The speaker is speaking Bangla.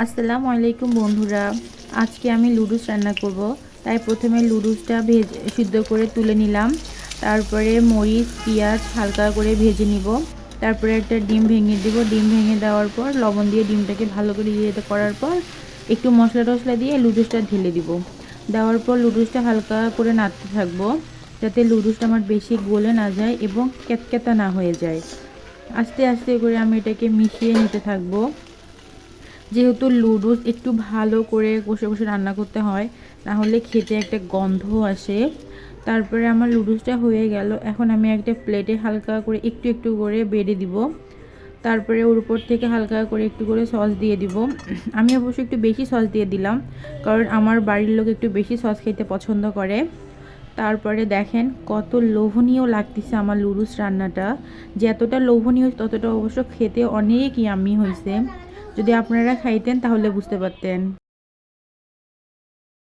আসসালামু আলাইকুম বন্ধুরা। আজকে আমি লুডুস রান্না করব। তাই প্রথমে লুডুসটা সিদ্ধ করে তুলে নিলাম। তারপরে মরিচ পেঁয়াজ হালকা করে ভেজে নিব। তারপরে একটা ডিম ভেঙে দিব। ডিম ভেঙে দেওয়ার পর লবণ দিয়ে ডিমটাকে ভালো করে করার পর একটু মশলা টশলা দিয়ে লুডুসটা ঢেলে দিব। দেওয়ার পর লুডুসটা হালকা করে নাড়তে থাকবো, যাতে লুডুসটা আমার বেশি গলে না যায় এবং ক্যাতক্যাতা না হয়ে যায়। আস্তে আস্তে করে আমি এটাকে মিশিয়ে নিতে থাকবো। যেহেতু লুডুস একটু ভালো করে কষে কষে রান্না করতে হয়, না হলে খেতে একটা গন্ধ আসে। তারপরে আমার লুডুসটা হয়ে গেল। এখন আমি একটা প্লেটে হালকা করে একটু একটু করে বেড়ে দিব। তারপরে ওর উপর থেকে হালকা করে একটু করে সস দিয়ে দিব। আমি অবশ্য একটু বেশি সস দিয়ে দিলাম, কারণ আমার বাড়ির লোক একটু বেশি সস খেতে পছন্দ করে। তারপরে দেখেন কত লোভনীয় লাগতেছে আমার লুডুস রান্নাটা। যে এতটা লোভনীয় ততটা অবশ্য খেতে অনেক ইয়াম্মি হয়েছে। যদি আপনারা খাইতেন তাহলে বুঝতে পারতেন।